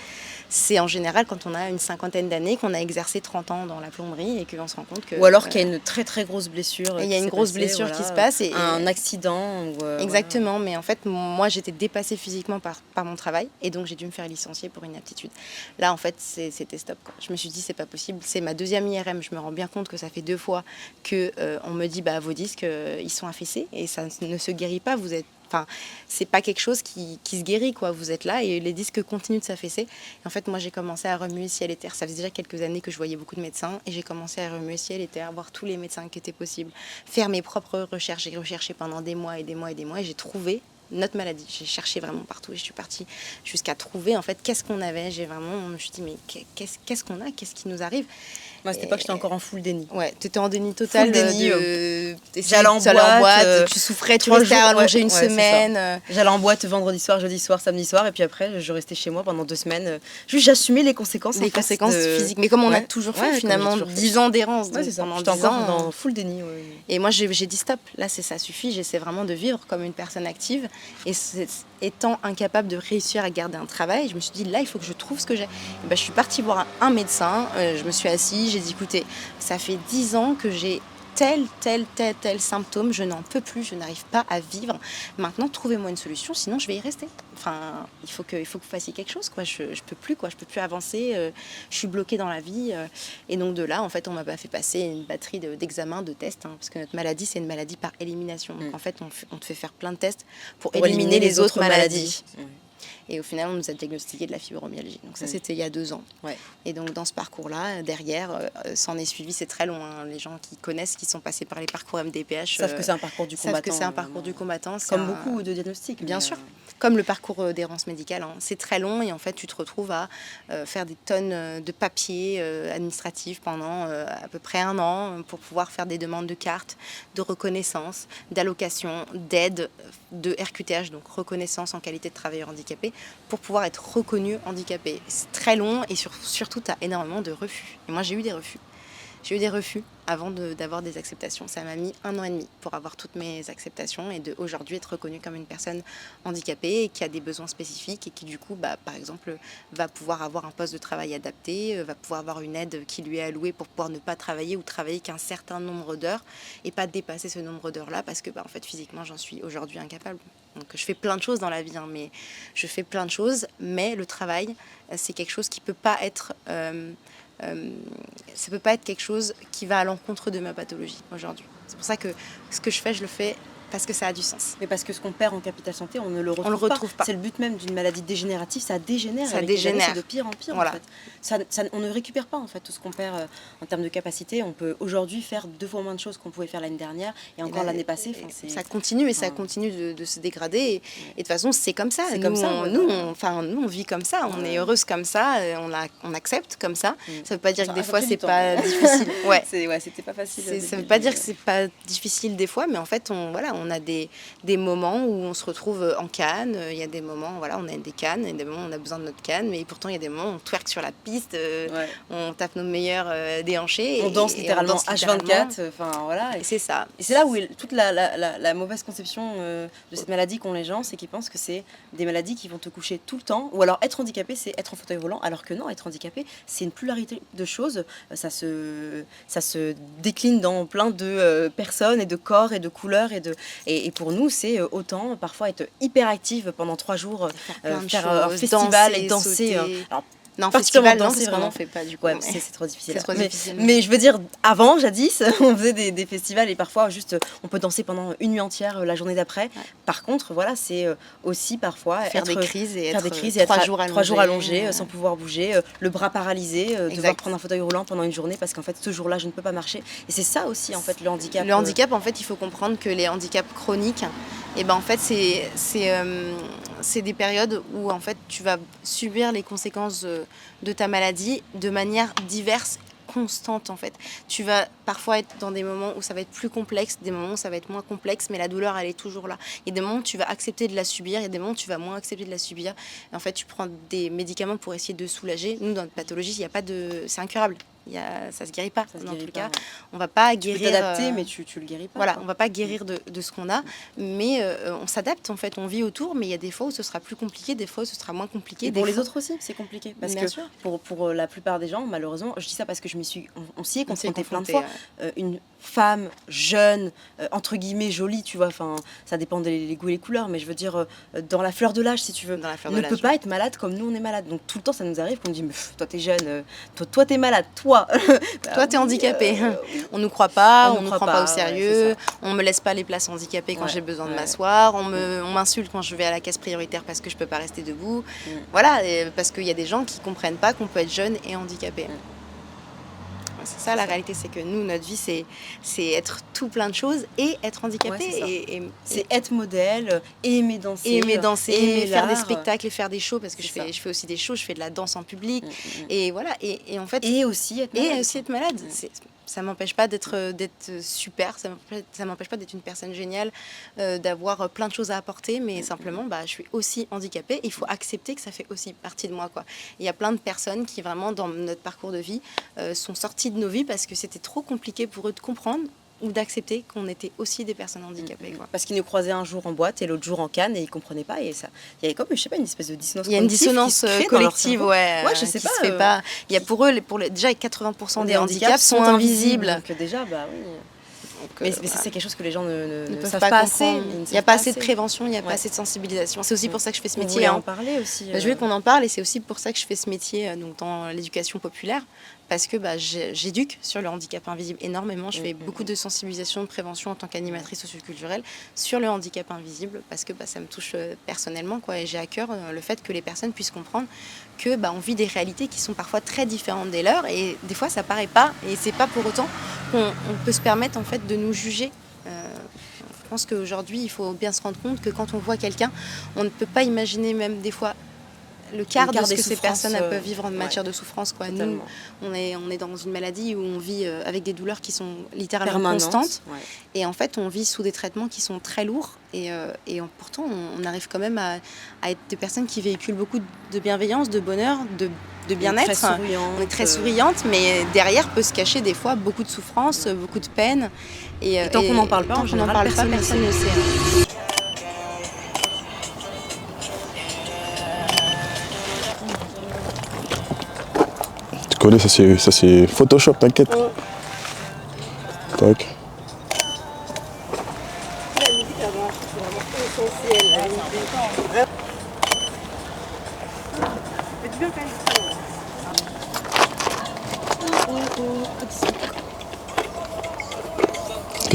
c'est en général quand on a une cinquantaine d'années, qu'on a exercé 30 ans dans la plomberie et qu'on se rend compte que... Ou alors qu'il y a une très très grosse blessure. Il y a une grosse blessure qui se passe. Un accident. Exactement, mais en fait, moi j'étais dépassée physiquement par mon travail et donc j'ai dû me faire licencier pour inaptitude. Là en fait, c'était stop, quoi. Je me suis dit, c'est pas possible. C'est ma deuxième IRM, je me rends bien compte que ça fait 2 fois qu'on me dit, vos disques, ils sont affaissés et ça ne se guérit pas, c'est pas quelque chose qui se guérit, quoi. Vous êtes là et les disques continuent de s'affaisser. Et en fait, moi, j'ai commencé à remuer ciel et terre. Ça faisait déjà quelques années que je voyais beaucoup de médecins et j'ai commencé à remuer ciel et terre, voir tous les médecins qui étaient possibles, faire mes propres recherches. J'ai recherché pendant des mois et j'ai trouvé notre maladie. J'ai cherché vraiment partout et je suis partie jusqu'à trouver, en fait, qu'est-ce qu'on avait. Je me suis dit, mais qu'est-ce qu'on a? Qu'est-ce qui nous arrive? Moi, à cette époque, j'étais encore en full déni. Ouais, t'étais en déni total. J'allais en boîte, tu souffrais, tu restais allongé une semaine. J'allais en boîte vendredi soir, jeudi soir, samedi soir, et puis après, je restais chez moi pendant 2 semaines. Juste, j'assumais les conséquences. Les conséquences physiques. Mais comme on a toujours fait, finalement, 10 ans d'errance. Ouais, c'est ça. J'étais encore dans full déni. Ouais. Et moi, j'ai dit stop. Là, ça suffit. J'essaie vraiment de vivre comme une personne active. Et étant incapable de réussir à garder un travail, je me suis dit, là, il faut que je trouve ce que j'ai. Je suis partie voir un médecin. Je me suis assise. J'ai dit, écoutez, ça fait 10 ans que j'ai tel symptôme, je n'en peux plus, je n'arrive pas à vivre. Maintenant, trouvez-moi une solution, sinon je vais y rester. Enfin, il faut que vous fassiez quelque chose, quoi. Je peux plus, quoi. Je peux plus avancer. Je suis bloquée dans la vie. Et donc de là, en fait, on m'a fait passer une batterie d'examens, de tests, hein, parce que notre maladie, c'est une maladie par élimination. Donc en fait, on te fait faire plein de tests pour éliminer les autres maladies. Et au final, on nous a diagnostiqué de la fibromyalgie. Donc ça, c'était il y a 2 ans. Ouais. Et donc dans ce parcours-là, derrière, s'en est suivi, c'est très long. Hein. Les gens qui connaissent, qui sont passés par les parcours MDPH, savent que c'est un parcours du combattant. savent que c'est un parcours du combattant. Comme beaucoup de diagnostics. Bien sûr. Comme le parcours d'errance médicale. Hein. C'est très long et en fait, tu te retrouves à faire des tonnes de papiers administratifs pendant à peu près 1 an pour pouvoir faire des demandes de cartes, de reconnaissance, d'allocation, d'aide, de RQTH, donc reconnaissance en qualité de travailleur handicapé, pour pouvoir être reconnu handicapé. C'est très long et surtout, tu as énormément de refus. Et moi, j'ai eu des refus. J'ai eu des refus avant d'avoir des acceptations. Ça m'a mis 1 an et demi pour avoir toutes mes acceptations et d'aujourd'hui être reconnue comme une personne handicapée et qui a des besoins spécifiques et qui du coup, par exemple, va pouvoir avoir un poste de travail adapté, va pouvoir avoir une aide qui lui est allouée pour pouvoir ne pas travailler ou travailler qu'un certain nombre d'heures et pas dépasser ce nombre d'heures-là parce que en fait, physiquement, j'en suis aujourd'hui incapable. Donc je fais plein de choses dans la vie, hein, mais je fais plein de choses, mais le travail, c'est quelque chose qui peut pas être... ça peut pas être quelque chose qui va à l'encontre de ma pathologie aujourd'hui. C'est pour ça que ce que je le fais parce que ça a du sens. Mais parce que ce qu'on perd en capital santé, on ne le retrouve pas. C'est le but même d'une maladie dégénérative, ça dégénère. Ça dégénère. C'est de pire en pire, voilà. En fait. On ne récupère pas en fait tout ce qu'on perd en termes de capacité. On peut aujourd'hui faire 2 fois moins de choses qu'on pouvait faire l'année dernière et encore l'année passée. Ça continue et ça continue de se dégrader. Et de toute façon, c'est comme ça. Nous, on vit comme ça. On est heureuse comme ça. On accepte comme ça. Ça veut pas dire que des fois, c'est pas difficile. Ouais, c'était pas facile. Ça veut pas dire que c'est pas difficile des fois, mais en fait, on a des moments où on se retrouve en canne. Il y a des moments, on a des cannes, il y a des moments où on a besoin de notre canne, mais pourtant il y a des moments où on twerk sur la piste, on tape nos meilleurs déhanchés. On danse littéralement H24. Et c'est ça. Et c'est là où toute la mauvaise conception de cette maladie qu'ont les gens, c'est qu'ils pensent que c'est des maladies qui vont te coucher tout le temps, ou alors être handicapé, c'est être en fauteuil roulant, alors que non, être handicapé, c'est une pluralité de choses. Ça se décline dans plein de personnes et de corps et de couleurs et pour nous, c'est autant parfois être hyper active pendant 3 jours, faire un festival et danser. Alors, non, festival, danser, non, vraiment, on fait pas du coup. Ouais, c'est trop difficile. Mais je veux dire, avant, jadis, on faisait des festivals et parfois, juste, on peut danser pendant 1 nuit entière la journée d'après. Ouais. Par contre, c'est aussi parfois faire des crises et être 3 jours allongés sans pouvoir bouger, le bras paralysé, devoir prendre un fauteuil roulant pendant une journée parce qu'en fait, ce jour-là, je ne peux pas marcher. Et c'est ça aussi, en fait, le handicap. Le handicap, en fait, il faut comprendre que les handicaps chroniques, en fait, c'est des périodes où en fait tu vas subir les conséquences de ta maladie de manière diverse, constante en fait. Tu vas parfois être dans des moments où ça va être plus complexe, des moments où ça va être moins complexe, mais la douleur elle est toujours là. Il y a des moments où tu vas accepter de la subir, il y a des moments où tu vas moins accepter de la subir. Et en fait, tu prends des médicaments pour essayer de soulager. Nous, dans notre pathologie, il y a pas de, c'est incurable. Ça se guérit pas dans tous les cas. On va pas guérir. Tu peux t'adapter, mais tu le guéris pas. Voilà, on va pas guérir de ce qu'on a, mais on s'adapte en fait. On vit autour, mais il y a des fois où ce sera plus compliqué, des fois où ce sera moins compliqué. Et pour les autres aussi, c'est compliqué. Parce que pour la plupart des gens, malheureusement, je dis ça parce que on s'y est confronté plein de fois. Une femme jeune, entre guillemets jolie, tu vois. Enfin, ça dépend des goûts et les couleurs, mais je veux dire dans la fleur de l'âge, si tu veux, ne peut pas être malade comme nous on est malade. Donc tout le temps, ça nous arrive qu'on dit, mais toi t'es jeune, toi t'es malade, toi t'es handicapé. On nous croit pas, on nous prend pas au sérieux, on me laisse pas les places handicapées quand j'ai besoin de m'asseoir, on m'insulte quand je vais à la caisse prioritaire parce que je peux pas rester debout. Voilà, parce qu'il y a des gens qui comprennent pas qu'on peut être jeune et handicapé. C'est ça la réalité, c'est que nous, notre vie, c'est être tout plein de choses et être handicapé. C'est être modèle, aimer danser, aimer faire des spectacles et faire des shows, parce que je fais aussi des shows, je fais de la danse en public. Et voilà, et en fait... Et aussi être malade. Ça m'empêche pas d'être super, ça m'empêche pas d'être une personne géniale, d'avoir plein de choses à apporter, mais simplement, je suis aussi handicapée. Il faut accepter que ça fait aussi partie de moi, quoi. Il y a plein de personnes qui, vraiment, dans notre parcours de vie, sont sorties de nos vies parce que c'était trop compliqué pour eux de comprendre ou d'accepter qu'on était aussi des personnes handicapées. Quoi. Parce qu'ils nous croisaient un jour en boîte et l'autre jour en canne et ils ne comprenaient pas. Et ça, il y avait comme, je sais pas, une espèce de dissonance. Il y a une dissonance collective, je sais pas. Se fait pas. Il y a pour eux, déjà 80% des handicaps sont invisibles. Donc déjà, oui. Mais c'est quelque chose que les gens ne peuvent savent pas pas comprendre. assez. Il n'y a pas assez de prévention, il n'y a pas Ouais. assez de sensibilisation. C'est aussi pour ça que je fais ce On métier. voulait hein. en parler aussi. Je voulais qu'on en parle et c'est aussi pour ça que je fais ce métier donc dans l'éducation populaire parce que j'éduque sur le handicap invisible énormément. Je fais beaucoup de sensibilisation, de prévention en tant qu'animatrice socioculturelle sur le handicap invisible parce que ça me touche personnellement quoi, et j'ai à cœur le fait que les personnes puissent comprendre que on vit des réalités qui sont parfois très différentes des leurs et des fois ça paraît pas et c'est pas pour autant qu'on peut se permettre en fait de nous juger. Je pense qu'aujourd'hui, il faut bien se rendre compte que quand on voit quelqu'un, on ne peut pas imaginer même des fois le quart de ce des que ces souffrances, personnes elles peuvent vivre en matière ouais. de souffrance. Quoi. Nous, Totalement. on est dans une maladie où on vit avec des douleurs qui sont littéralement Permanente. constantes. Ouais. Et en fait, on vit sous des traitements qui sont très lourds. Pourtant, on arrive quand même à être des personnes qui véhiculent beaucoup de bienveillance, de bonheur, de bien-être. Très souriante. On est très souriante, mais derrière peut se cacher des fois beaucoup de souffrance, beaucoup de peine. Et tant qu'on n'en parle pas, tant en qu'on général, n'en parle pas, personne personne ne sait. Tu connais, ça c'est Photoshop, t'inquiète. Tac.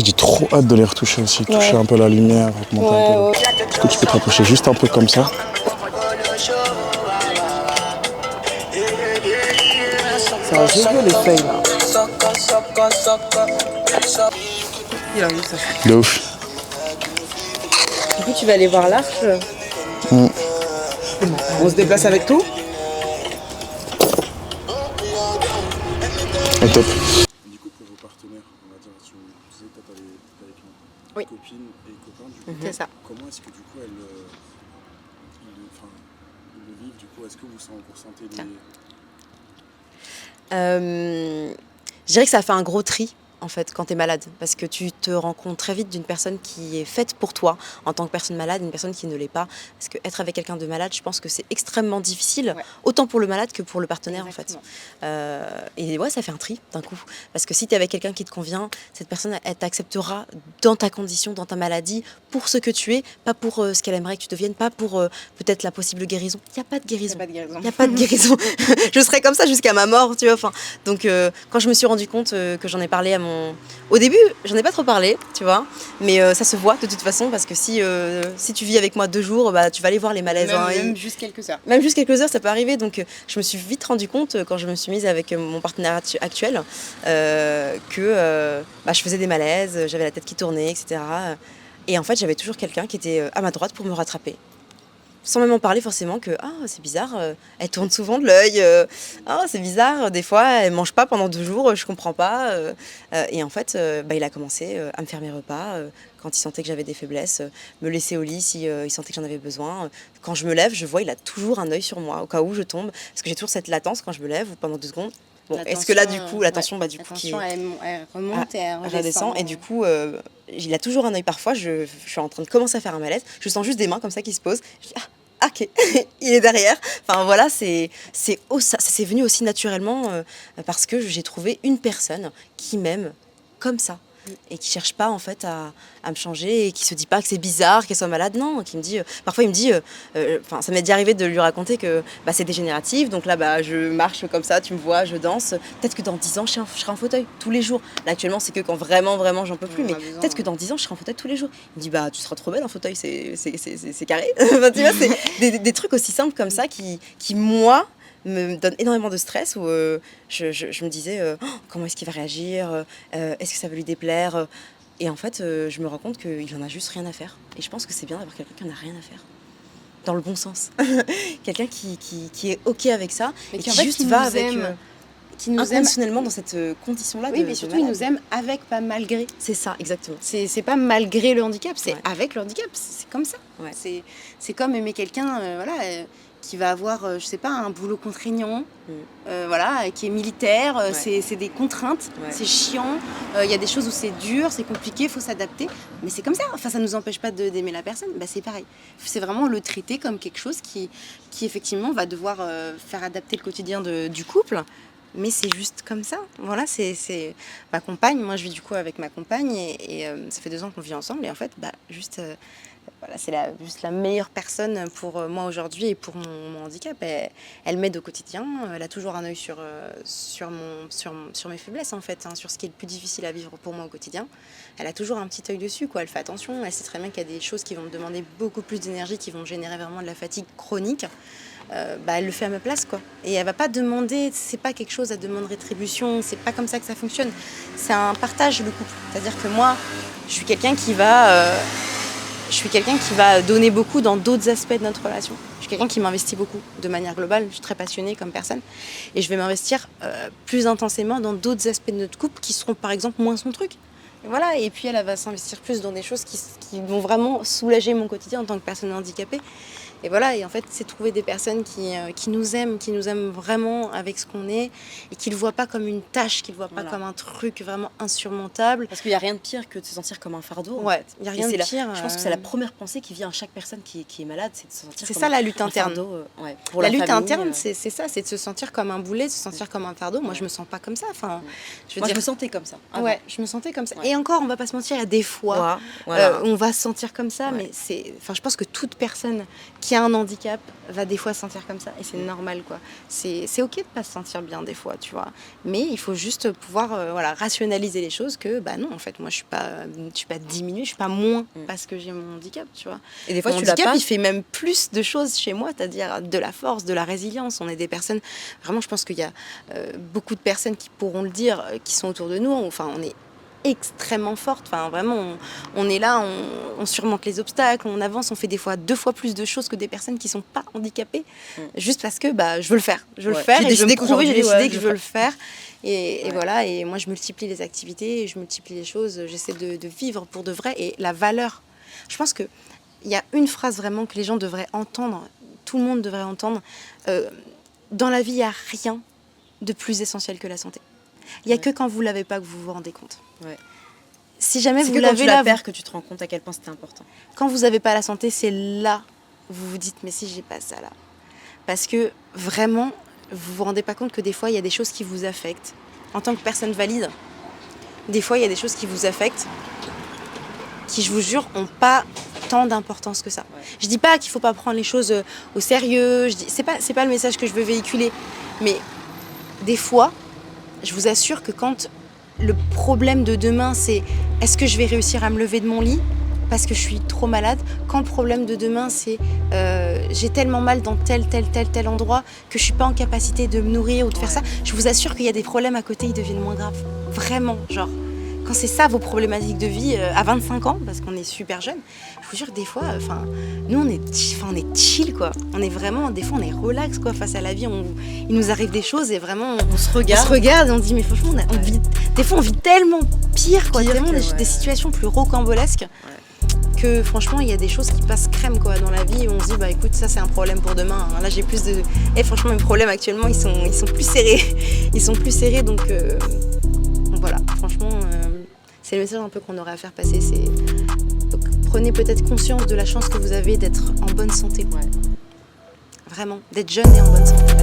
J'ai trop hâte de les retoucher aussi, toucher un peu la lumière, augmenter un peu. Est-ce que tu peux te rapprocher juste un peu comme ça? C'est un jeu les feuilles là. Il a vu ça. De ouf. Du coup, tu vas aller voir l'arche. On se déplace avec tout. Au top. Du coup, pour vos partenaires, on va dire, tu disais que tu avec une Oui. copine et copain, du coup, C'est ça. comment est-ce que du coup ils le vivent, du coup, est-ce que vous ressentez des... Je dirais que ça fait un gros tri en fait quand tu es malade parce que tu te rends compte très vite d'une personne qui est faite pour toi en tant que personne malade, une personne qui ne l'est pas, parce que être avec quelqu'un de malade, je pense que c'est extrêmement difficile, Ouais. autant pour le malade que pour le partenaire Exactement. en fait. Et ouais, ça fait un tri d'un coup, parce que si tu es avec quelqu'un qui te convient, cette personne elle t'acceptera dans ta condition, dans ta maladie, pour ce que tu es, pas pour ce qu'elle aimerait que tu deviennes, pas pour peut-être la possible guérison. Il n'y a pas de guérison. Il n'y a pas de guérison. Je serai comme ça jusqu'à ma mort, tu vois. Enfin, donc, quand je me suis rendu compte que j'en ai parlé à mon... Au début, j'en ai pas trop parlé, tu vois. Mais ça se voit de toute façon, parce que si tu vis avec moi 2 jours, tu vas aller voir les malaises. Même juste quelques heures. Même juste quelques heures, ça peut arriver. Donc, je me suis vite rendu compte, quand je me suis mise avec mon partenaire actuel, que je faisais des malaises, j'avais la tête qui tournait, etc. Et en fait, j'avais toujours quelqu'un qui était à ma droite pour me rattraper. Sans même en parler forcément que c'est bizarre, elle tourne souvent de l'œil, c'est bizarre, des fois elle mange pas pendant 2 jours, je comprends pas. Et en fait, il a commencé à me faire mes repas quand il sentait que j'avais des faiblesses, me laisser au lit si il sentait que j'en avais besoin. Quand je me lève, je vois il a toujours un œil sur moi au cas où je tombe, parce que j'ai toujours cette latence quand je me lève ou pendant 2 secondes. Bon, est-ce que là du coup la tension elle remonte et elle redescend et du coup il a toujours un œil. Parfois je suis en train de commencer à faire un malaise, je sens juste des mains comme ça qui se posent, je dis ok, il est derrière. Enfin voilà, ça c'est venu aussi naturellement parce que j'ai trouvé une personne qui m'aime comme ça et qui cherche pas en fait à me changer et qui se dit pas que c'est bizarre qu'elle soit malade, non, qui me dit parfois il me dit ça m'est déjà arrivé de lui raconter que c'est dégénératif, donc là je marche comme ça, tu me vois, je danse, peut-être que dans 10 ans je serai en fauteuil tous les jours. Là actuellement c'est que quand vraiment j'en peux plus, mais peut-être que dans 10 ans je serai en fauteuil tous les jours. Il me dit tu seras trop belle en fauteuil, c'est carré. Enfin, tu vois, c'est des trucs aussi simples comme ça qui moi me donne énormément de stress, où je me disais comment est-ce qu'il va réagir, est-ce que ça va lui déplaire, et en fait je me rends compte qu'il en a juste rien à faire, et je pense que c'est bien d'avoir quelqu'un qui en a rien à faire, dans le bon sens. Quelqu'un qui est ok avec ça, mais et qui en fait, juste va nous avec aime. Qui nous aime inconditionnellement dans cette condition-là. Oui, mais surtout, il nous aime avec, pas malgré. C'est ça, exactement. C'est pas malgré le handicap, c'est Ouais. avec le handicap. C'est comme ça. Ouais. C'est comme aimer quelqu'un qui va avoir, je sais pas, un boulot contraignant, qui est militaire. Ouais. C'est des contraintes, Ouais. c'est chiant. Il y a des choses où c'est dur, c'est compliqué, il faut s'adapter. Mais c'est comme ça. Enfin, ça nous empêche pas d'aimer la personne. C'est pareil. C'est vraiment le traiter comme quelque chose qui effectivement, va devoir faire adapter le quotidien du couple. mais c'est juste comme ça. Voilà, c'est ma compagne. Moi, je vis du coup avec ma compagne et ça fait 2 ans qu'on vit ensemble. Et en fait, voilà, c'est juste la meilleure personne pour moi aujourd'hui et pour mon handicap. Elle m'aide au quotidien. Elle a toujours un œil sur mes faiblesses, en fait, hein, sur ce qui est le plus difficile à vivre pour moi au quotidien. Elle a toujours un petit œil dessus, quoi. Elle fait attention. Elle sait très bien qu'il y a des choses qui vont me demander beaucoup plus d'énergie, qui vont générer vraiment de la fatigue chronique. Elle le fait à ma place, quoi. Et elle va pas demander, c'est pas quelque chose à demande rétribution, c'est pas comme ça que ça fonctionne. C'est un partage, le couple. C'est-à-dire que moi, je suis quelqu'un qui va donner beaucoup dans d'autres aspects de notre relation. Je suis quelqu'un qui m'investit beaucoup de manière globale. Je suis très passionnée comme personne. Et je vais m'investir plus intensément dans d'autres aspects de notre couple qui seront par exemple moins son truc. Et voilà. Et puis elle va s'investir plus dans des choses qui vont vraiment soulager mon quotidien en tant que personne handicapée. Et voilà, et en fait, c'est trouver des personnes qui nous aiment vraiment avec ce qu'on est et qui ne le voient pas comme une tâche, qui ne le voient pas comme un truc vraiment insurmontable. Parce qu'il n'y a rien de pire que de se sentir comme un fardeau. Ouais, il n'y a rien de pire. Je pense que c'est la première pensée qui vient à chaque personne qui est malade, c'est de se sentir c'est comme ça, la lutte interne. Fardeau. Pour la lutte interne, c'est ça, c'est de se sentir comme un boulet, de se sentir comme un fardeau. Moi, je me sens pas comme ça. Enfin, je me sentais comme ça. Ouais, je me sentais comme ça. Et encore, on va pas se mentir, il y a des fois, on va se sentir comme ça, mais je pense que toute personne qui a un handicap va des fois se sentir comme ça et c'est normal, quoi. C'est ok de pas se sentir bien des fois, tu vois, mais il faut juste pouvoir rationaliser les choses que non, en fait, moi je suis pas diminuée, je suis pas moins parce que j'ai mon handicap, tu vois. Et des fois mon handicap, il fait même plus de choses chez moi, c'est-à-dire de la force, de la résilience. On est des personnes, vraiment, je pense qu'il y a beaucoup de personnes qui pourront le dire, qui sont autour de nous. Enfin, on est extrêmement forte, enfin vraiment on est là, on surmonte les obstacles, on avance, on fait des fois 2 fois plus de choses que des personnes qui sont pas handicapées, juste parce que je veux le faire, et je veux me prouver, j'ai décidé que je veux le faire et voilà, et moi je multiplie les activités, je multiplie les choses, j'essaie de vivre pour de vrai. Et la valeur, je pense que il y a une phrase vraiment que les gens devraient entendre, tout le monde devrait entendre, dans la vie il n'y a rien de plus essentiel que la santé. Il n'y a que quand vous ne l'avez pas que vous vous rendez compte. Ouais. Si jamais vous l'avez là, quand tu la perds que tu te rends compte à quel point c'était important. Quand vous n'avez pas la santé, c'est là vous vous dites mais si j'ai pas ça là. Parce que vraiment, vous vous rendez pas compte que des fois il y a des choses qui vous affectent. En tant que personne valide, des fois il y a des choses qui vous affectent, qui je vous jure n'ont pas tant d'importance que ça. Ouais. Je dis pas qu'il faut pas prendre les choses au sérieux. C'est pas le message que je veux véhiculer, mais des fois. Je vous assure que quand le problème de demain, c'est est-ce que je vais réussir à me lever de mon lit parce que je suis trop malade, quand le problème de demain, c'est j'ai tellement mal dans tel endroit que je suis pas en capacité de me nourrir ou de faire ça, je vous assure qu'il y a des problèmes à côté, ils deviennent moins graves. Vraiment, genre. Quand c'est ça vos problématiques de vie à 25 ans, parce qu'on est super jeune, je vous jure que des fois, nous on est chill, quoi. On est vraiment, des fois on est relax, quoi, face à la vie. Il nous arrive des choses et vraiment on se regarde et on dit mais franchement des fois on vit tellement pire, quoi, tellement des situations plus rocambolesques que franchement il y a des choses qui passent crème, quoi, dans la vie et on se dit écoute, ça c'est un problème pour demain. Là j'ai plus de, franchement mes problèmes actuellement ils sont plus serrés, donc voilà, franchement. C'est le message un peu qu'on aurait à faire passer, c'est prenez peut-être conscience de la chance que vous avez d'être en bonne santé. Vraiment, d'être jeune et en bonne santé.